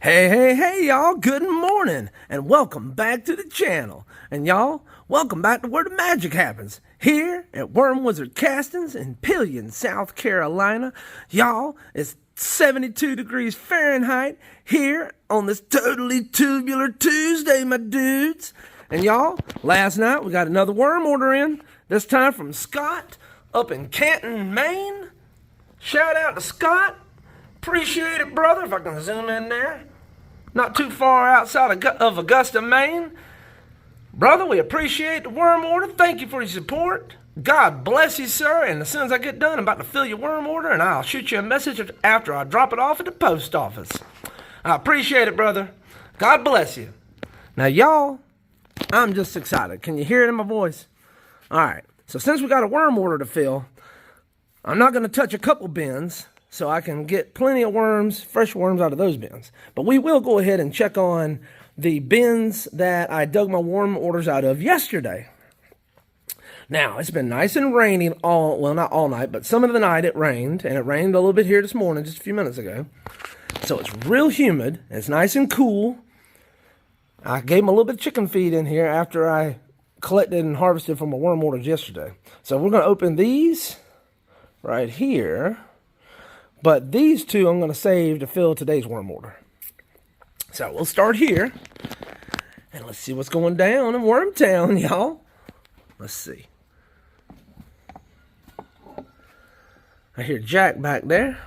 Hey, y'all, good morning, and welcome back to the channel. And y'all, welcome back to where the magic happens, here at Wormwizardcastings in Pelion, South Carolina. Y'all, it's 72 degrees Fahrenheit here on this totally tubular Tuesday, my dudes. And y'all, last night we got another worm order in, this time from Scott up in Canton, Maine. Shout out to Scott. Appreciate it, brother, if I can zoom in there. Not too far outside of Augusta, Maine. Brother, we appreciate the worm order. Thank you for your support. God bless you, sir. And as soon as I get done, I'm about to fill your worm order, and I'll shoot you a message after I drop it off at the post office. I appreciate it, brother. God bless you. Now, y'all, I'm just excited. Can you hear it in my voice? All right. So since we got a worm order to fill, I'm not going to touch a couple bins, so I can get plenty of worms, fresh worms out of those bins. But we will go ahead and check on the bins that I dug my worm orders out of yesterday. Now, it's been nice and rainy not all night, but some of the night it rained, and it rained a little bit here this morning, just a few minutes ago. So it's real humid, it's nice and cool. I gave them a little bit of chicken feed in here after I collected and harvested from my worm orders yesterday. So we're going to open these right here. But these two I'm going to save to fill today's worm order. So we'll start here. And let's see what's going down in Wormtown, y'all. Let's see. I hear Jack back there.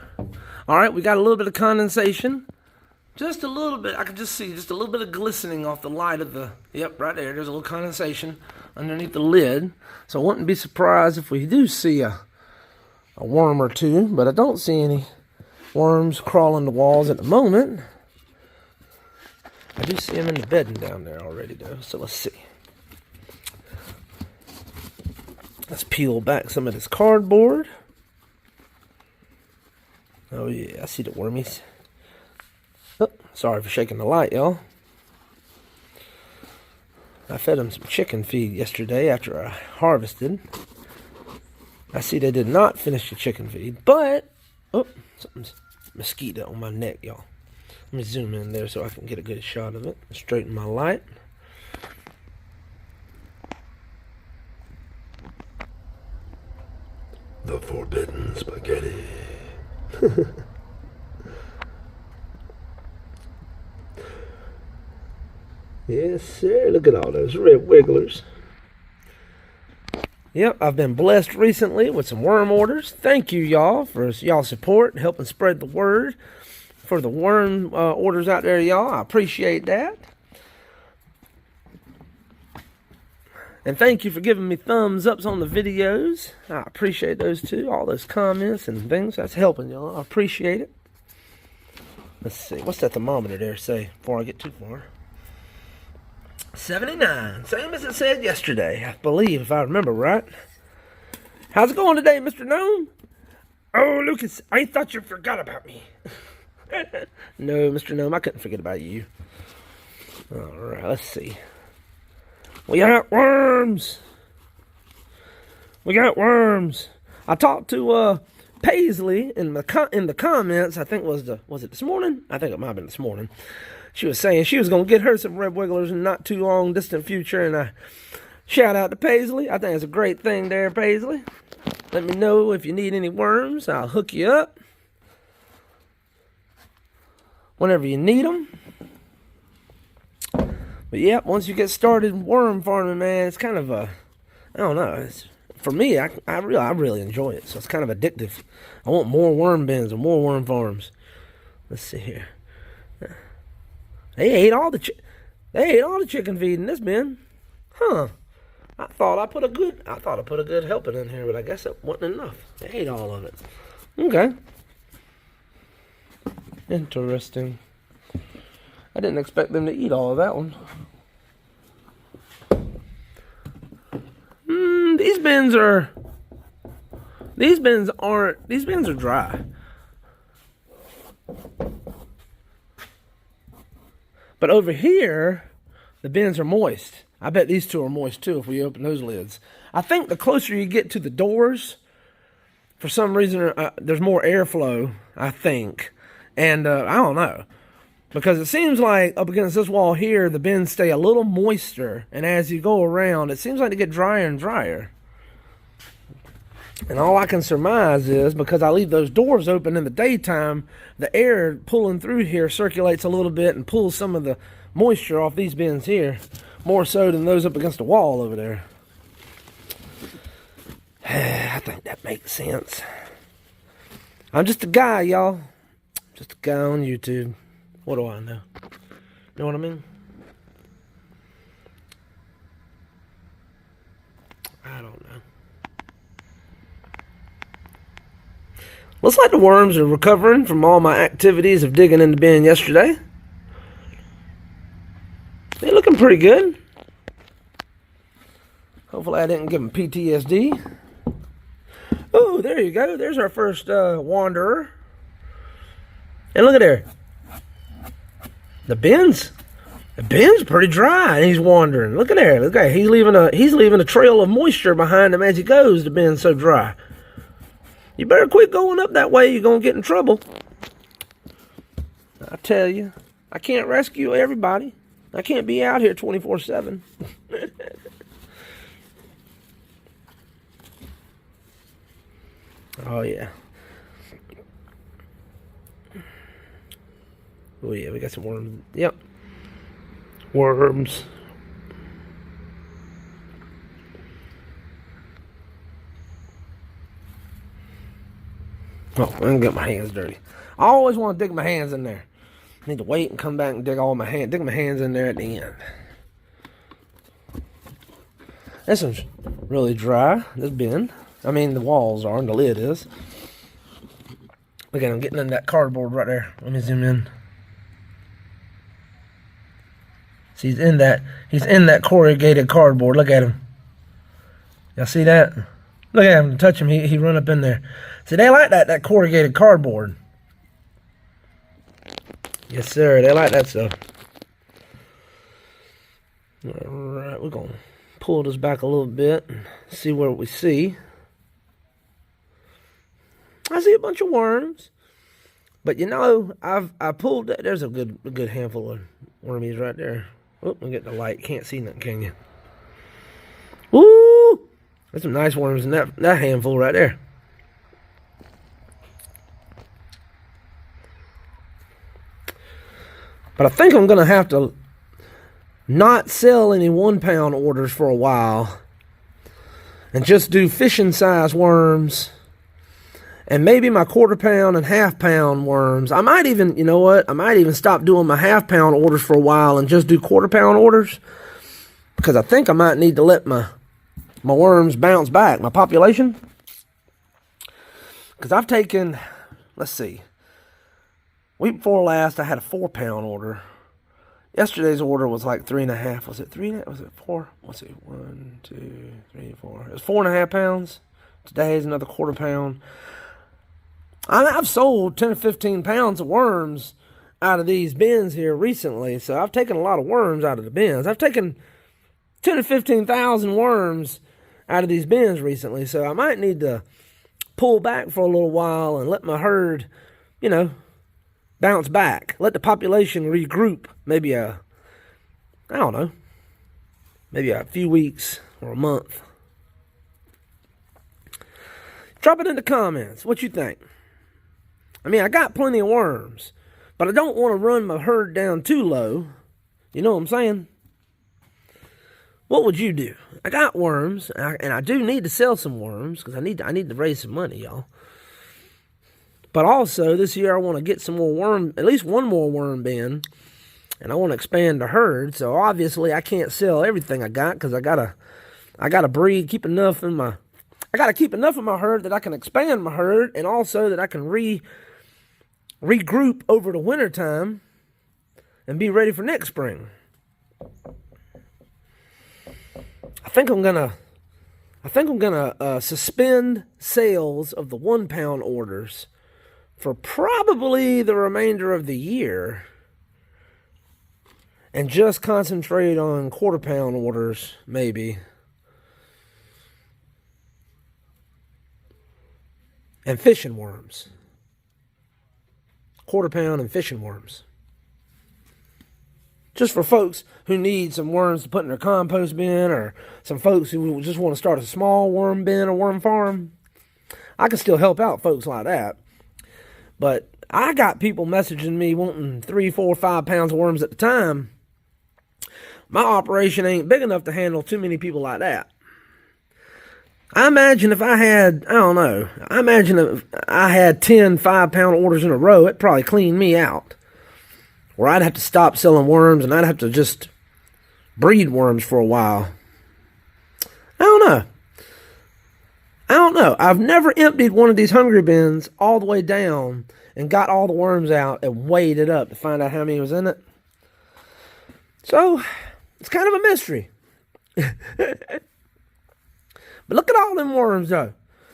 All right, we got a little bit of condensation. Just a little bit. I can just see just a little bit of glistening off the light of the... Yep, right there. There's a little condensation underneath the lid. So I wouldn't be surprised if we do see a worm or two, but I don't see any worms crawling the walls at the moment. I do see them in the bedding down there already, though, so let's see. Let's peel back some of this cardboard. Oh, yeah, I see the wormies. Oh, sorry for shaking the light, y'all. I fed them some chicken feed yesterday after I harvested. I see they did not finish the chicken feed, but, oh, something's mosquito on my neck, y'all. Let me zoom in there so I can get a good shot of it. Straighten my light. The forbidden spaghetti. Yes, sir. Look at all those red wigglers. Yep, I've been blessed recently with some worm orders. Thank you, y'all, for y'all's support and helping spread the word for the worm orders out there, y'all. I appreciate that. And thank you for giving me thumbs ups on the videos. I appreciate those too. All those comments and things. That's helping, y'all. I appreciate it. Let's see. What's that thermometer there say before I get too far? 79, same as it said yesterday, I believe, if I remember right. How's it going today, Mr. Gnome? Oh, Lucas, I thought you forgot about me. No, Mr. Gnome, I couldn't forget about you. All right, let's see. We got worms. We got worms. I talked to Paisley in the comments. I think was it this morning? I think it might have been this morning. She was saying she was going to get her some red wigglers in not too long distant future, and I shout out to Paisley. I think it's a great thing there, Paisley. Let me know if you need any worms. I'll hook you up whenever you need them. But yeah, once you get started worm farming, man, it's kind of I don't know. For me, I really enjoy it. So it's kind of addictive. I want more worm bins and more worm farms. Let's see here. They ate all the chicken feed in this bin. Huh. I thought I put a good helping in here, but I guess it wasn't enough. They ate all of it. Okay. Interesting. I didn't expect them to eat all of that one. These bins are dry. But over here, the bins are moist. I bet these two are moist too if we open those lids. I think the closer you get to the doors, for some reason, there's more airflow, I think. And I don't know. Because it seems like up against this wall here, the bins stay a little moister. And as you go around, it seems like they get drier and drier. And all I can surmise is because I leave those doors open in the daytime, the air pulling through here circulates a little bit and pulls some of the moisture off these bins here. More so than those up against the wall over there. I think that makes sense. I'm just a guy, y'all. Just a guy on YouTube. What do I know? You know what I mean? I don't know. Looks like the worms are recovering from all my activities of digging in the bin yesterday. They're looking pretty good. Hopefully I didn't give them PTSD. Oh, there you go. There's our first wanderer. And look at there. The bin's pretty dry, and he's wandering. Look at there. Look at he's leaving a trail of moisture behind him as he goes. The bin's so dry. You better quit going up that way. You're gonna get in trouble. I tell you, I can't rescue everybody. I can't be out here 24/7. Oh yeah. Oh yeah, we got some worms. Yep. Worms. Oh, I'm gonna get my hands dirty. I always want to dig my hands in there. I need to wait and come back and dig my hands in there at the end. This one's really dry, this bin. I mean, the walls are and the lid is. Look at him getting in that cardboard right there. Let me zoom in. See, he's in that corrugated cardboard. Look at him. Y'all see that? Look at him, touch him, he run up in there. See, they like that corrugated cardboard. Yes, sir, they like that stuff. Alright, we're going to pull this back a little bit and see what we see. I see a bunch of worms. But you know, I pulled that. There's a good handful of wormies right there. Oh, we get the light. Can't see nothing, can you? Woo! There's some nice worms in that handful right there. But I think I'm going to have to not sell any 1 pound orders for a while. And just do fishing size worms. And maybe my 1/4 pound and 1/2 pound worms. I might even, you know what? I might even stop doing my 1/2 pound orders for a while and just do 1/4 pound orders. Because I think I might need to let my worms bounce back, my population. Because I've taken, let's see. Week before last, I had a 4 pound order. Yesterday's order was like 3.5. Was it 3.5? Was it 4? Let's see. 1, 2, 3, 4. It was 4.5 pounds. Today's another 1/4 pound. I've sold 10 or 15 pounds of worms out of these bins here recently. So I've taken a lot of worms out of the bins. I've taken 10 to 15,000 worms out of these bins recently. So I might need to pull back for a little while and let my herd, you know, bounce back. Let the population regroup. Maybe I don't know, maybe a few weeks or a month. Drop it in the comments. What you think? I mean, I got plenty of worms, but I don't want to run my herd down too low. You know what I'm saying? What would you do? I got worms, and I do need to sell some worms because I need to raise some money, y'all. But also, this year I want to get some more worm, at least one more worm bin, and I want to expand the herd. So obviously, I can't sell everything I got because I gotta breed, keep enough in my. I got to keep enough of my herd that I can expand my herd and also that I can regroup over the winter time and be ready for next spring. I think I'm gonna suspend sales of the 1 pound orders for probably the remainder of the year and just concentrate on 1/4 pound orders, maybe. And fishing worms. 1/4 pound and fishing worms. just for folks who need some worms to put in their compost bin, or some folks who just want to start a small worm bin or worm farm. I can still help out folks like that. But I got people messaging me wanting 3, 4, 5 pounds of worms at the time. My operation ain't big enough to handle too many people like that. I imagine if I had, I don't know, I imagine if I had 10 5-pound orders in a row, it'd probably clean me out. Or I'd have to stop selling worms and I'd have to just breed worms for a while. I don't know. I've never emptied one of these hungry bins all the way down and got all the worms out and weighed it up to find out how many was in it. So, it's kind of a mystery. But look at all them worms, though.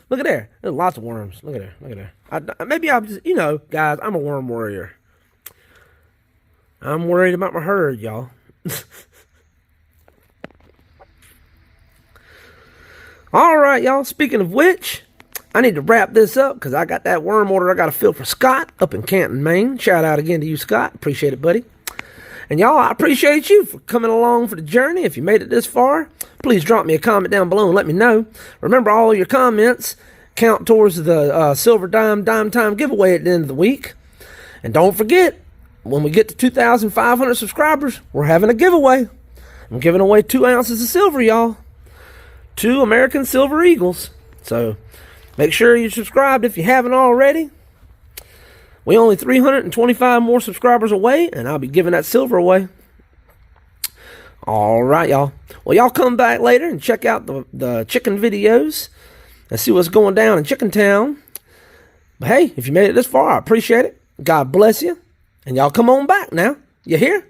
Look at there. There's lots of worms. Look at there. Maybe I'm just, guys, I'm a worm warrior. I'm worried about my herd, y'all. All right, y'all. Speaking of which, I need to wrap this up because I got that worm order I got to fill for Scott up in Canton, Maine. Shout out again to you, Scott. Appreciate it, buddy. And y'all, I appreciate you for coming along for the journey. If you made it this far, please drop me a comment down below and let me know. Remember, all of your comments count towards the Silver Dime Time giveaway at the end of the week. And don't forget, when we get to 2,500 subscribers, we're having a giveaway. I'm giving away 2 ounces of silver, y'all. 2 American Silver Eagles. So make sure you're subscribed if you haven't already. We only 325 more subscribers away, and I'll be giving that silver away. All right, y'all. Well, y'all come back later and check out the chicken videos and see what's going down in Chicken Town. But hey, if you made it this far, I appreciate it. God bless you. And y'all come on back now. You hear?